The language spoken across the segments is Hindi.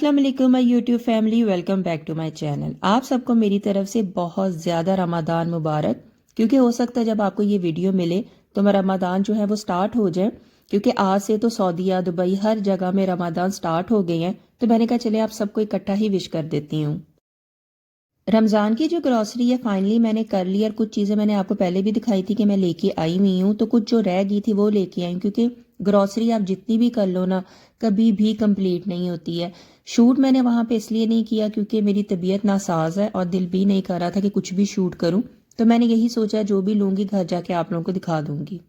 अस्सलाम वालेकुम my YouTube family, welcome back to my channel. आप सबको मेरी तरफ से बहुत ज़्यादा रमज़ान मुबारक। क्योंकि हो सकता है जब आपको ये वीडियो मिले तो मैं रमज़ान जो है वो स्टार्ट हो जाए, क्योंकि आज से तो सऊदीया, दुबई, हर जगह में रमज़ान स्टार्ट हो गए हैं। तो मैंने कहा चले आप सबको इकट्ठा ही विश कर देती हूँ। रमज़ान की जो ग्रॉसरी है फाइनली मैंने कर ली, और कुछ चीज़ें मैंने आपको पहले भी दिखाई थी कि मैं लेके आई हुई हूँ, तो कुछ जो रह गई थी वो लेके आई हूँ। क्योंकि ग्रॉसरी आप जितनी भी कर लो ना, कभी भी कंप्लीट नहीं होती है। शूट मैंने वहाँ पे इसलिए नहीं किया क्योंकि मेरी तबीयत नासाज है और दिल भी नहीं कर रहा था कि कुछ भी शूट करूँ। तो मैंने यही सोचा जो भी लूँगी घर जाके आप लोगों को दिखा दूँगी।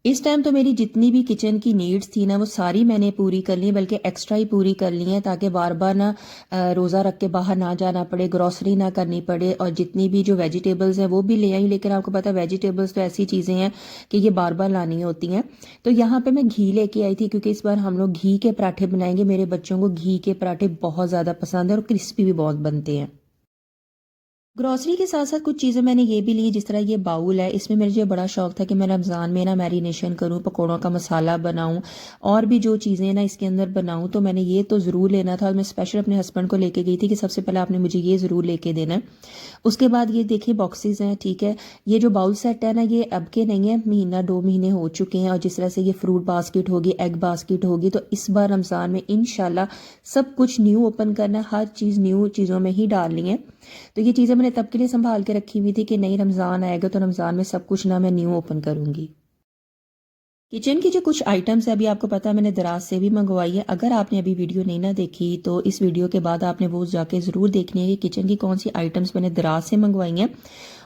इस टाइम तो मेरी जितनी भी किचन की नीड्स थी ना वो सारी मैंने पूरी कर ली, बल्कि एक्स्ट्रा ही पूरी कर ली है, ताकि बार बार ना रोज़ा रख के बाहर ना जाना पड़े, ग्रॉसरी ना करनी पड़े। और जितनी भी जो वेजिटेबल्स हैं वो भी ले आई, लेकिन आपको पता है वेजिटेबल्स तो ऐसी चीज़ें हैं कि ये बार बार लानी होती हैं। तो यहाँ पे मैं घी लेके आई थी, क्योंकि इस बार हम लोग घी के पराठे बनाएंगे। मेरे बच्चों को घी के पराठे बहुत ज़्यादा पसंद है और क्रिस्पी भी बहुत बनते हैं। ग्रॉसरी के साथ साथ कुछ चीज़ें मैंने ये भी ली, जिस तरह ये बाउल है, इसमें मुझे बड़ा शौक था कि मैं रमज़ान में ना मैरिनेशन करूँ, पकौड़ों का मसाला बनाऊँ और भी जो चीज़ें ना इसके अंदर बनाऊँ। तो मैंने ये तो ज़रूर लेना था, और मैं स्पेशल अपने हस्बैंड को लेके गई थी कि सबसे पहले आपने मुझे ये ज़रूर लेके देना है। उसके बाद ये देखिए बॉक्सेस हैं, ठीक है। ये जो बाउल सेट है ना ये अब के नहीं है, महीना 2 महीने हो चुके हैं। और जिस तरह से ये फ्रूट बास्केट होगी, एग बास्केट होगी, तो इस बार रमज़ान में इंशाल्लाह सब कुछ न्यू ओपन करना है, हर चीज़ न्यू चीज़ों में ही डालनी है। तो ये चीज़ें मैंने तब के लिए संभाल के रखी हुई थी कि नहीं रमज़ान आएगा तो रमज़ान में सब कुछ ना मैं न्यू ओपन करूँगी। किचन की जो कुछ आइटम्स है अभी आपको पता है मैंने दराज से भी मंगवाई है। अगर आपने अभी वीडियो नहीं ना देखी तो इस वीडियो के बाद आपने वो जाके ज़रूर देखनी है कि किचन की कौन सी आइटम्स मैंने दराज से मंगवाई हैं।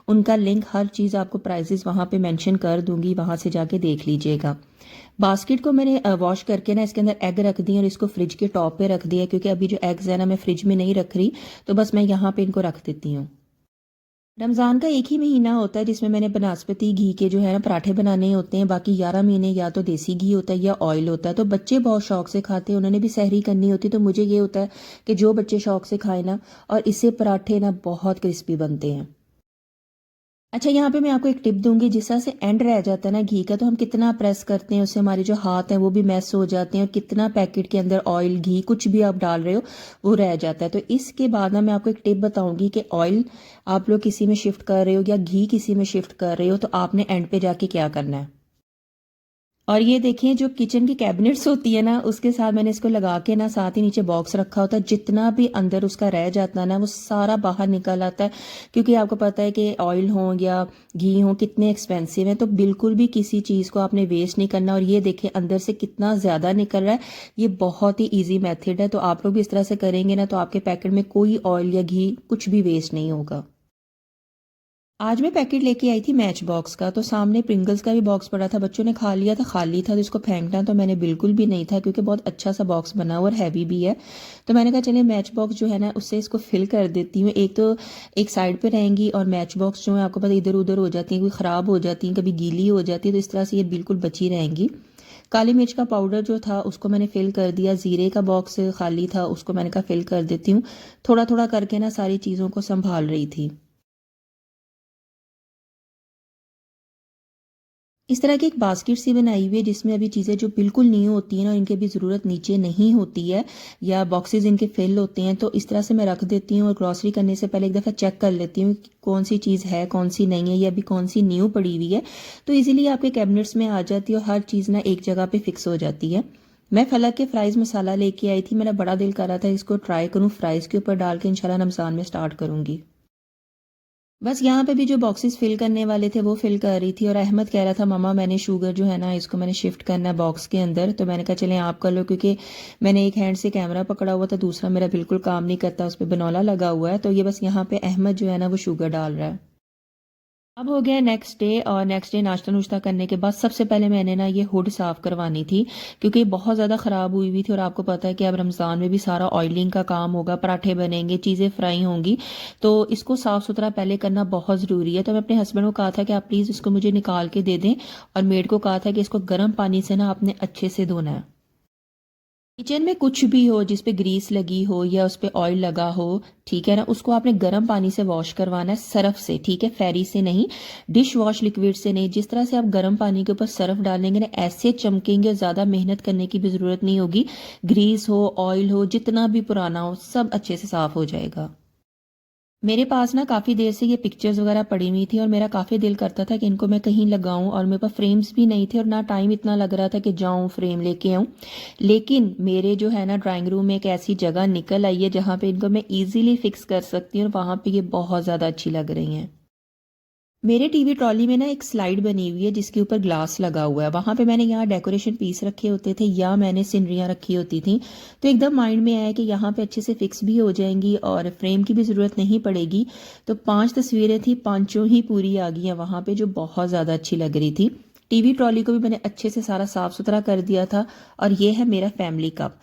उनका लिंक, हर चीज़ आपको प्राइसेस वहाँ पे मेंशन कर दूंगी, वहाँ से जाके देख लीजिएगा। बास्केट को मैंने वॉश करके ना इसके अंदर एग रख दिए और इसको फ्रिज के टॉप पे रख दिया, क्योंकि अभी जो एग्स है ना मैं फ्रिज में नहीं रख रही, तो बस मैं यहाँ पे इनको रख देती हूँ। रमज़ान का एक ही महीना होता है जिसमें मैंने बनास्पति घी के जो है ना पराठे बनाने होते हैं। बाकी 11 महीने या तो देसी घी होता है या ऑयल होता है। तो बच्चे बहुत शौक से खाते हैं, उन्होंने भी सहरी करनी होती है, तो मुझे ये होता है कि जो बच्चे शौक से खाए ना, और इससे पराठे ना बहुत क्रिस्पी बनते हैं। अच्छा, यहाँ पे मैं आपको एक टिप दूंगी। जिस तरह से एंड रह जाता है ना घी का, तो हम कितना प्रेस करते हैं उससे हमारे जो हाथ हैं वो भी मैस हो जाते हैं, और कितना पैकेट के अंदर ऑयल, घी कुछ भी आप डाल रहे हो वो रह जाता है। तो इसके बाद ना मैं आपको एक टिप बताऊंगी कि ऑयल आप लोग किसी में शिफ्ट कर रहे हो या घी किसी में शिफ्ट कर रहे हो, तो आपने एंड पे जाके क्या करना है। और ये देखें जो किचन की कैबिनेट्स होती है ना, उसके साथ मैंने इसको लगा के ना साथ ही नीचे बॉक्स रखा होता है। जितना भी अंदर उसका रह जाता है ना वो सारा बाहर निकल आता है, क्योंकि आपको पता है कि ऑयल हो या घी हो कितने एक्सपेंसिव हैं। तो बिल्कुल भी किसी चीज़ को आपने वेस्ट नहीं करना। और ये देखें अंदर से कितना ज़्यादा निकल रहा है। ये बहुत ही ईजी मेथड है, तो आप लोग भी इस तरह से करेंगे ना तो आपके पैकेट में कोई ऑयल या घी कुछ भी वेस्ट नहीं होगा। आज मैं पैकेट लेके आई थी मैच बॉक्स का, तो सामने प्रिंगल्स का भी बॉक्स पड़ा था, बच्चों ने खा लिया था, खाली था, तो इसको फेंकना तो मैंने बिल्कुल भी नहीं था, क्योंकि बहुत अच्छा सा बॉक्स बना हुआ और हैवी भी है। तो मैंने कहा चलिए मैच बॉक्स जो है ना उससे इसको फिल कर देती हूँ। एक तो एक साइड पे रहेंगी, और मैच बॉक्स जो है आपको पता इधर उधर हो जाती है, कोई ख़राब हो जाती है, कभी गीली हो जाती है, तो इस तरह से ये बिल्कुल बची रहेंगी। काली मिर्च का पाउडर जो था उसको मैंने फिल कर दिया। ज़ीरे का बॉक्स खाली था, उसको मैंने कहा फिल कर देती हूँ। थोड़ा थोड़ा करके ना सारी चीज़ों को संभाल रही थी। इस तरह की एक बास्केट सी बनाई हुई है, जिसमें अभी चीज़ें जो बिल्कुल न्यू होती हैं ना इनके भी ज़रूरत नीचे नहीं होती है, या बॉक्सेस इनके फिल होते हैं, तो इस तरह से मैं रख देती हूँ। और ग्रॉसरी करने से पहले एक दफ़ा चेक कर लेती हूँ कि कौन सी चीज़ है कौन सी नहीं है, या अभी कौन सी न्यू पड़ी हुई है। तो इजीली आपके कैबिनेट्स में आ जाती है और हर चीज़ ना एक जगह पे फिक्स हो जाती है। मैं फलक के फ्राइज़ मसाला लेके आई थी, मेरा बड़ा दिल कर रहा था इसको ट्राई करूँ, फ्राइज़ के ऊपर डाल के इंशाल्लाह रमज़ान में स्टार्ट करूँगी। बस यहाँ पे भी जो बॉक्सेस फिल करने वाले थे वो फिल कर रही थी, और अहमद कह रहा था मम्मा मैंने शुगर जो है ना इसको मैंने शिफ्ट करना है बॉक्स के अंदर। तो मैंने कहा चलें आप कर लो, क्योंकि मैंने एक हैंड से कैमरा पकड़ा हुआ था, दूसरा मेरा बिल्कुल काम नहीं करता, उस पर बनौला लगा हुआ है। तो ये बस यहाँ पे अहमद जो है ना वो शुगर डाल रहा है। अब हो गया नेक्स्ट डे, और नेक्स्ट डे नाश्ता नुश्ता करने के बाद सबसे पहले मैंने ना ये हुड साफ़ करवानी थी, क्योंकि बहुत ज़्यादा ख़राब हुई हुई थी। और आपको पता है कि अब रमज़ान में भी सारा ऑयलिंग का काम होगा, पराठे बनेंगे, चीज़ें फ्राई होंगी, तो इसको साफ़ सुथरा पहले करना बहुत ज़रूरी है। तो मैं अपने हस्बैंड को कहा था कि आप प्लीज़ इसको मुझे निकाल के दे दें, और मेड को कहा था कि इसको गर्म पानी से ना आपने अच्छे से धोना है। किचन में कुछ भी हो जिस पे ग्रीस लगी हो या उस पे ऑयल लगा हो, ठीक है ना, उसको आपने गर्म पानी से वॉश करवाना है, सरफ से, ठीक है, फेरी से नहीं, डिश वॉश लिक्विड से नहीं। जिस तरह से आप गर्म पानी के ऊपर सरफ डालेंगे ना, ऐसे चमकेंगे, ज़्यादा मेहनत करने की भी ज़रूरत नहीं होगी। ग्रीस हो, ऑयल हो, जितना भी पुराना हो, सब अच्छे से साफ हो जाएगा। मेरे पास ना काफ़ी देर से ये पिक्चर्स वगैरह पड़ी हुई थी और मेरा काफ़ी दिल करता था कि इनको मैं कहीं लगाऊं, और मेरे पास फ्रेम्स भी नहीं थे और ना टाइम इतना लग रहा था कि जाऊं फ्रेम लेके आऊं। लेकिन मेरे जो है ना ड्राइंग रूम में एक ऐसी जगह निकल आई है जहाँ पे इनको मैं इजीली फिक्स कर सकती हूँ, और वहाँ पे ये बहुत ज़्यादा अच्छी लग रही हैं। मेरे टीवी ट्रॉली में ना एक स्लाइड बनी हुई है जिसके ऊपर ग्लास लगा हुआ है। वहां पे मैंने यहाँ डेकोरेशन पीस रखे होते थे या मैंने सिनरियाँ रखी होती थी, तो एकदम माइंड में आया कि यहाँ पे अच्छे से फिक्स भी हो जाएंगी और फ्रेम की भी ज़रूरत नहीं पड़ेगी। तो 5 तस्वीरें थी, पांचों ही पूरी आ गई हैं वहाँ पे, जो बहुत ज़्यादा अच्छी लग रही थी। टीवी ट्रॉली को भी मैंने अच्छे से सारा साफ सुथरा कर दिया था। और ये है मेरा फैमिली कप,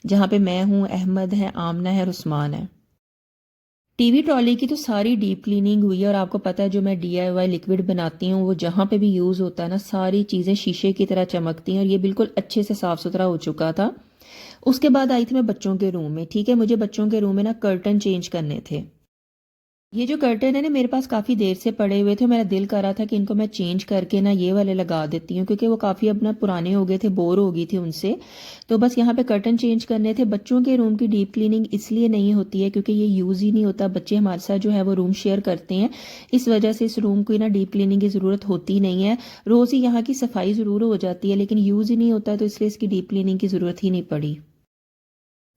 जहाँ पे मैं हूँ, अहमद है, आमना है और उस्मान है। टीवी ट्रॉली की तो सारी डीप क्लीनिंग हुई है, और आपको पता है जो मैं डीआईवाई लिक्विड बनाती हूँ वो जहाँ पे भी यूज़ होता है ना, सारी चीज़ें शीशे की तरह चमकती हैं, और ये बिल्कुल अच्छे से साफ़ सुथरा हो चुका था। उसके बाद आई थी मैं बच्चों के रूम में, ठीक है, मुझे बच्चों के रूम में ना कर्टन चेंज करने थे। ये जो कर्टन है ना मेरे पास काफ़ी देर से पड़े हुए थे, मेरा दिल कर रहा था कि इनको मैं चेंज करके ना ये वाले लगा देती हूँ, क्योंकि वो काफ़ी अपना पुराने हो गए थे, बोर हो गई थी उनसे। तो बस यहाँ पे कर्टन चेंज करने थे। बच्चों के रूम की डीप क्लीनिंग इसलिए नहीं होती है क्योंकि ये यूज़ ही नहीं होता, बच्चे हमारे साथ जो है वो रूम शेयर करते हैं, इस वजह से इस रूम को ना डीप क्लीनिंग की ज़रूरत होती नहीं है। रोज़ ही यहाँ की सफाई ज़रूर हो जाती है, लेकिन यूज़ ही नहीं होता, तो इसलिए इसकी डीप क्लीनिंग की ज़रूरत ही नहीं पड़ी।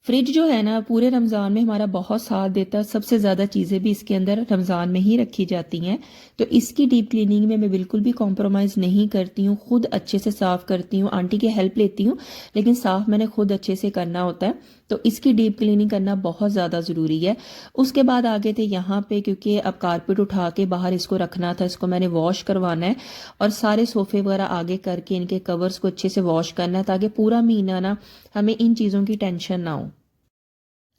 फ्रिज जो है ना पूरे रमज़ान में हमारा बहुत साथ देता है, सबसे ज़्यादा चीज़ें भी इसके अंदर रमज़ान में ही रखी जाती हैं। तो इसकी डीप क्लीनिंग में मैं बिल्कुल भी कॉम्प्रोमाइज़ नहीं करती हूँ, खुद अच्छे से साफ़ करती हूँ, आंटी की हेल्प लेती हूँ, लेकिन साफ़ मैंने खुद अच्छे से करना होता है। तो इसकी डीप क्लीनिंग करना बहुत ज़्यादा ज़रूरी है। उसके बाद आगे थे यहाँ पे, क्योंकि अब कारपेट उठा के बाहर इसको रखना था, इसको मैंने वॉश करवाना है, और सारे सोफ़े वगैरह आगे करके इनके कवर्स को अच्छे से वॉश करना है, ताकि पूरा महीना ना हमें इन चीज़ों की टेंशन ना हो।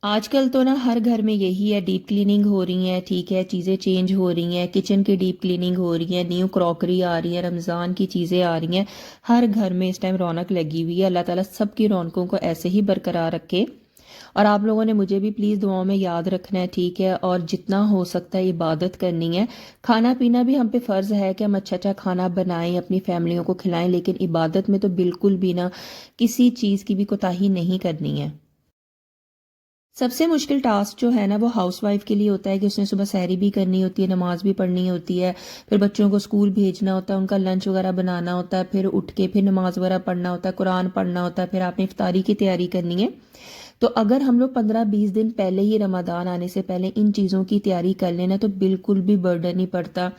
आजकल तो ना हर घर में यही है, डीप क्लीनिंग हो रही है, ठीक है, चीज़ें चेंज हो रही हैं, किचन की डीप क्लीनिंग हो रही है, न्यू क्रॉकरी आ रही है, रमज़ान की चीज़ें आ रही हैं। हर घर में इस टाइम रौनक लगी हुई है। अल्लाह ताला सबकी रौनकों को ऐसे ही बरकरार रखे। और आप लोगों ने मुझे भी प्लीज़ दुआओं में याद रखना है, ठीक है, और जितना हो सकता है इबादत करनी है। खाना पीना भी हम पे फ़र्ज़ है कि हम अच्छा अच्छा खाना बनाएं, अपनी फैमिलियों को खिलाएं, लेकिन इबादत में तो बिल्कुल भी ना किसी चीज़ की भी कोताही नहीं करनी है। सबसे मुश्किल टास्क जो है ना वो हाउसवाइफ के लिए होता है कि उसने सुबह सहरी भी करनी होती है, नमाज भी पढ़नी होती है, फिर बच्चों को स्कूल भेजना होता है, उनका लंच वगैरह बनाना होता है, फिर उठ के फिर नमाज वगैरह पढ़ना होता है, कुरान पढ़ना होता है, फिर आपने इफ्तारी की तैयारी करनी है। तो अगर हम लोग 15-20 दिन पहले ही, रमज़ान आने से पहले, इन चीज़ों की तैयारी कर लेना तो बिल्कुल भी बर्डन नहीं पड़ता।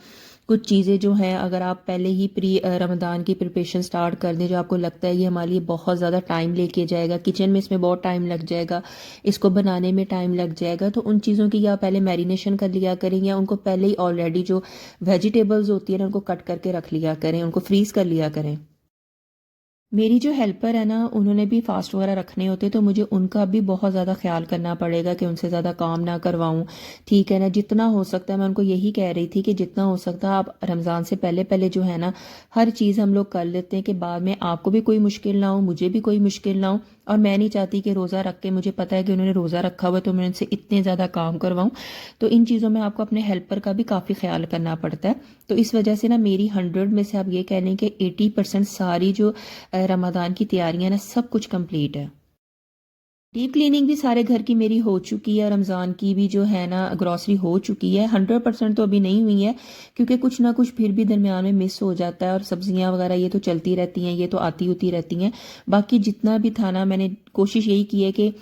कुछ चीज़ें जो हैं अगर आप पहले ही रमज़ान की प्रिपरेशन स्टार्ट कर दें, जो आपको लगता है ये हमारे लिए बहुत ज़्यादा टाइम लेके जाएगा, किचन में इसमें बहुत टाइम लग जाएगा, इसको बनाने में टाइम लग जाएगा, तो उन चीज़ों की या पहले मैरिनेशन कर लिया करें, या उनको पहले ही ऑलरेडी जो वेजिटेबल्स होती है ना उनको कट करके रख लिया करें, उनको फ्रीज़ कर लिया करें। मेरी जो हेल्पर है ना उन्होंने भी फास्ट वगैरह रखने होते, तो मुझे उनका भी बहुत ज़्यादा ख्याल करना पड़ेगा कि उनसे ज़्यादा काम ना करवाऊँ, ठीक है ना। जितना हो सकता है, मैं उनको यही कह रही थी कि जितना हो सकता है आप रमज़ान से पहले पहले जो है ना हर चीज़ हम लोग कर लेते हैं, कि बाद में आपको भी कोई मुश्किल ना हो, मुझे भी कोई मुश्किल ना हो। और मैं नहीं चाहती कि रोज़ा रख के, मुझे पता है कि उन्होंने रोज़ा रखा हुआ है, तो मैं उनसे इतने ज़्यादा काम करवाऊँ। तो इन चीज़ों में आपको अपने हेल्पर का भी काफ़ी ख्याल करना पड़ता है। तो इस वजह से ना मेरी 100 में से आप ये कह लें कि 80% सारी जो रमज़ान की तैयारियां ना सब कुछ कंप्लीट है। डीप क्लीनिंग भी सारे घर की मेरी हो चुकी है, रमज़ान की भी जो है ना ग्रॉसरी हो चुकी है। 100% तो अभी नहीं हुई है, क्योंकि कुछ ना कुछ फिर भी दरमियान में मिस हो जाता है, और सब्जियां वगैरह ये तो चलती रहती हैं, ये तो आती होती रहती हैं। बाकी जितना भी था ना, मैंने कोशिश यही की है कि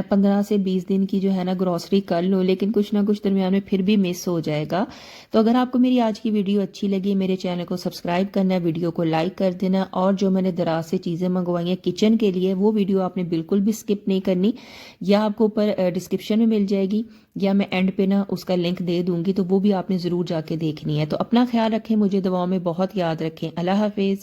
15 से 20 दिन की जो है ना ग्रॉसरी कर लो, लेकिन कुछ ना कुछ दरमियान में फिर भी मिस हो जाएगा। तो अगर आपको मेरी आज की वीडियो अच्छी लगी, मेरे चैनल को सब्सक्राइब करना, वीडियो को लाइक कर देना, और जो मैंने दराज से चीज़ें मंगवाई हैं किचन के लिए वो वीडियो आपने बिल्कुल भी स्किप नहीं करनी, या आपको ऊपर डिस्क्रिप्शन में मिल जाएगी, या मैं एंड पे ना उसका लिंक दे दूंगी, तो वो भी आपने ज़रूर जाके देखनी है। तो अपना ख्याल रखें, मुझे दुआओं में बहुत याद रखें। अल्लाह हाफिज़।